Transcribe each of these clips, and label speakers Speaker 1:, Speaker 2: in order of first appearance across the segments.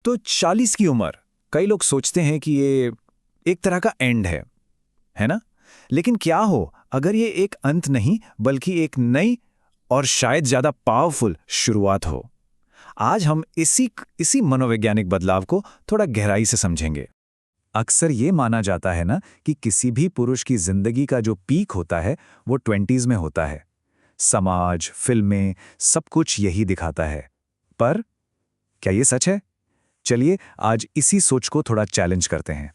Speaker 1: तो 40 की उम्र, कई लोग सोचते हैं कि ये एक तरह का एंड है ना? लेकिन क्या हो अगर ये एक अंत नहीं बल्कि एक नई और शायद ज्यादा पावरफुल शुरुआत हो? आज हम इसी इसी मनोवैज्ञानिक बदलाव को थोड़ा गहराई से समझेंगे। अक्सर ये माना जाता है ना कि किसी भी पुरुष की जिंदगी का जो पीक होता है वो 20s में होता है। समाज, फिल्में, सब कुछ यही दिखाता है। पर क्या ये सच है? चलिए आज इसी सोच को थोड़ा चैलेंज करते हैं।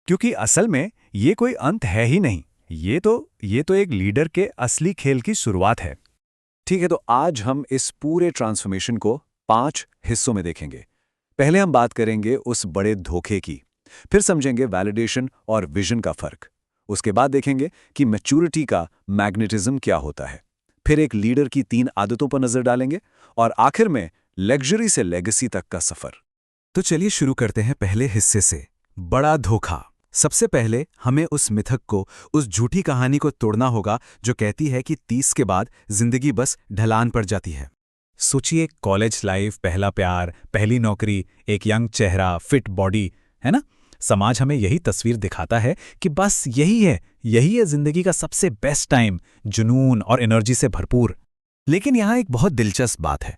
Speaker 1: क्योंकि असल में ये कोई अंत है ही नहीं। ये तो एक लीडर के असली खेल की शुरुआत है। ठीक है, तो आज हम इस पूरे ट्रांसफॉर्मेशन को 5 हिस्सों में देखेंगे। पहले हम बात करेंगे उस बड़े धोखे की, फिर समझेंगे वैलिडेशन और विजन का फर्क। उसके बाद देखेंगे कि मैच्योरिटी का मैग्नेटिज्म क्या होता है। फिर एक लीडर की 3 आदतों पर नजर डालेंगे और आखिर में लग्जरी से लेगेसी तक का सफर। तो चलिए शुरू करते हैं पहले हिस्से से, बड़ा धोखा। सबसे पहले हमें उस मिथक को, उस झूठी कहानी को तोड़ना होगा जो कहती है कि 30 के बाद जिंदगी बस ढलान पर जाती है। सोचिए, कॉलेज लाइफ, पहला प्यार, पहली नौकरी, एक यंग चेहरा, फिट बॉडी, है ना? समाज हमें यही तस्वीर दिखाता है कि बस यही है जिंदगी का सबसे बेस्ट टाइम, जुनून और एनर्जी से भरपूर। लेकिन यहाँ एक बहुत दिलचस्प बात है।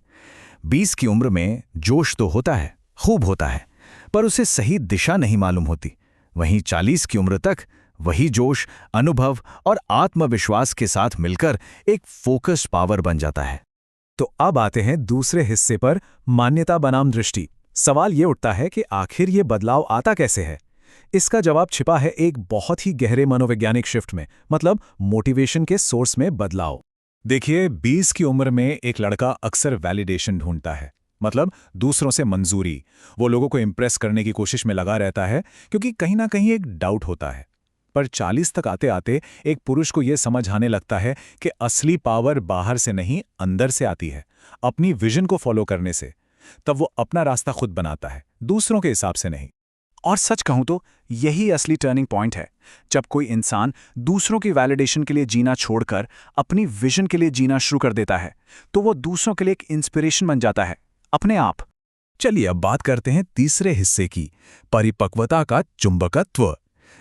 Speaker 1: 20 की उम्र में जोश तो होता है, खूब होता है, पर उसे सही दिशा नहीं मालूम होती। वहीं 40 की उम्र तक वही जोश, अनुभव और आत्मविश्वास के साथ मिलकर एक फोकस्ड पावर बन जाता है। तो अब आते हैं दूसरे हिस्से पर, मान्यता बनाम दृष्टि। सवाल ये उठता है कि आखिर ये बदलाव आता कैसे है? इसका जवाब छिपा है एक बहुत ही गहरे मनोवैज्ञानिक शिफ्ट में, मतलब मोटिवेशन के सोर्स में बदलाव। देखिए, 20 की उम्र में एक लड़का अक्सर वैलिडेशन ढूंढता है, मतलब दूसरों से मंजूरी। वो लोगों को इंप्रेस करने की कोशिश में लगा रहता है क्योंकि कहीं ना कहीं एक डाउट होता है। पर 40 तक आते आते एक पुरुष को यह समझ आने लगता है कि असली पावर बाहर से नहीं, अंदर से आती है, अपनी विजन को फॉलो करने से। तब वो अपना रास्ता खुद बनाता है, दूसरों के हिसाब से नहीं। और सच कहूं तो यही असली टर्निंग पॉइंट है, जब कोई इंसान दूसरों की वैलिडेशन के लिए जीना छोड़कर अपनी विजन के लिए जीना शुरू कर देता है, तो वो दूसरों के लिए एक इंस्पिरेशन बन जाता है, अपने आप। चलिए अब बात करते हैं तीसरे हिस्से की, परिपक्वता का चुंबकत्व।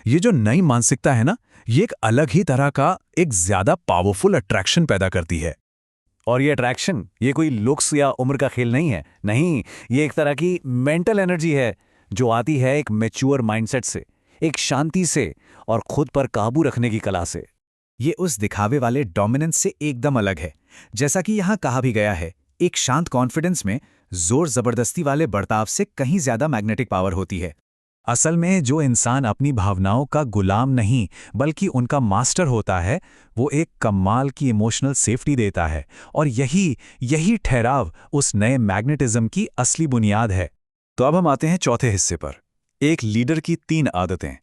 Speaker 1: ये जो नई मानसिकता है ना, ये एक अलग ही तरह का, एक ज्यादा पावरफुल अट्रैक्शन पैदा करती है। और ये अट्रैक्शन, ये कोई लुक्स या उम्र का खेल नहीं है, नहीं, ये एक तरह की मेंटल एनर्जी है जो आती है एक मैच्योर माइंडसेट से, एक शांति से और खुद पर काबू रखने की कला से। ये उस दिखावे वाले डोमिनेंस से एकदम अलग है। जैसा कि यहाँ कहा भी गया है, एक शांत कॉन्फिडेंस में जोर जबरदस्ती वाले बर्ताव से कहीं ज्यादा मैग्नेटिक पावर होती है। असल में जो इंसान अपनी भावनाओं का गुलाम नहीं बल्कि उनका मास्टर होता है, वो एक कमाल की इमोशनल सेफ्टी देता है। और यही ठहराव उस नए मैग्नेटिज्म की असली बुनियाद है। तो अब हम आते हैं चौथे हिस्से पर, एक लीडर की 3 आदतें।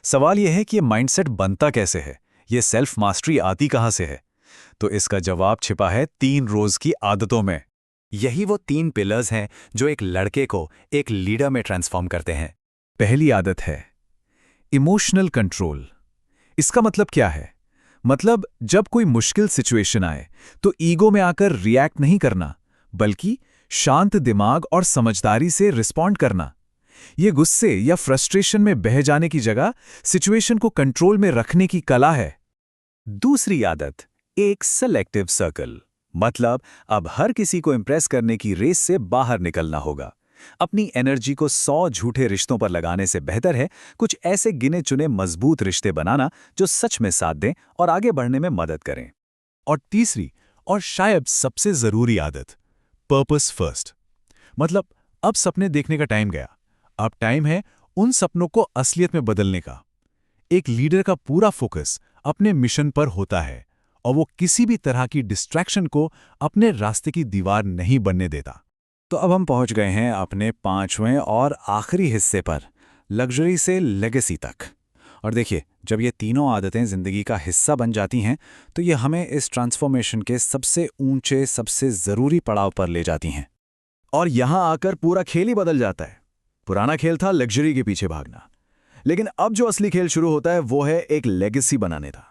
Speaker 1: सवाल यह है कि ये माइंडसेट बनता कैसे है, ये सेल्फ मास्टरी आती कहाँ से है? तो इसका जवाब छिपा है 3 रोज की आदतों में। यही वो 3 पिलर्स हैं जो एक लड़के को एक लीडर में ट्रांसफॉर्म करते हैं। पहली आदत है इमोशनल कंट्रोल। इसका मतलब क्या है? मतलब जब कोई मुश्किल सिचुएशन आए तो ईगो में आकर रिएक्ट नहीं करना, बल्कि शांत दिमाग और समझदारी से रिस्पॉन्ड करना। यह गुस्से या फ्रस्ट्रेशन में बह जाने की जगह सिचुएशन को कंट्रोल में रखने की कला है। दूसरी आदत, एक सेलेक्टिव सर्कल। मतलब अब हर किसी को इंप्रेस करने की रेस से बाहर निकलना होगा। अपनी एनर्जी को 100 झूठे रिश्तों पर लगाने से बेहतर है कुछ ऐसे गिने चुने मजबूत रिश्ते बनाना जो सच में साथ दें और आगे बढ़ने में मदद करें। और तीसरी और शायद सबसे जरूरी आदत, पर्पस फर्स्ट। मतलब अब सपने देखने का टाइम गया, अब टाइम है उन सपनों को असलियत में बदलने का। एक लीडर का पूरा फोकस अपने मिशन पर होता है और वो किसी भी तरह की डिस्ट्रैक्शन को अपने रास्ते की दीवार नहीं बनने देता। तो अब हम पहुंच गए हैं अपने 5वें और आखिरी हिस्से पर, लग्जरी से लेगेसी तक। और देखिए, जब ये तीनों आदतें जिंदगी का हिस्सा बन जाती हैं तो ये हमें इस ट्रांसफॉर्मेशन के सबसे ऊंचे, सबसे जरूरी पड़ाव पर ले जाती हैं। और यहां आकर पूरा खेल ही बदल जाता है। पुराना खेल था लग्जरी के पीछे भागना, लेकिन अब जो असली खेल शुरू होता है वो है एक लेगेसी बनाने का।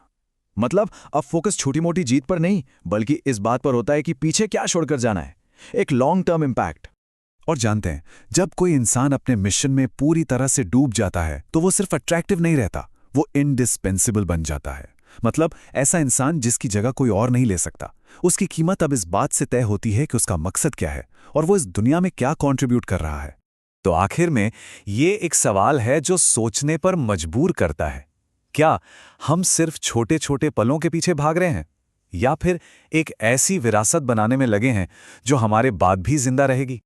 Speaker 1: मतलब अब फोकस छोटी मोटी जीत पर नहीं, बल्कि इस बात पर होता है कि पीछे क्या छोड़कर जाना है, एक लॉन्ग टर्म इंपैक्ट।
Speaker 2: और जानते हैं, जब कोई इंसान अपने मिशन में पूरी तरह से डूब जाता है तो वो सिर्फ अट्रैक्टिव नहीं रहता, वो इंडिस्पेंसिबल बन जाता है। मतलब ऐसा इंसान जिसकी जगह कोई और नहीं ले सकता। उसकी कीमत अब इस बात से तय होती है कि उसका मकसद क्या है और वो इस दुनिया में क्या कंट्रीब्यूट कर रहा है।
Speaker 1: तो आखिर में ये एक सवाल है जो सोचने पर मजबूर करता है। क्या हम सिर्फ छोटे छोटे पलों के पीछे भाग रहे हैं, या फिर एक ऐसी विरासत बनाने में लगे हैं जो हमारे बाद भी जिंदा रहेगी?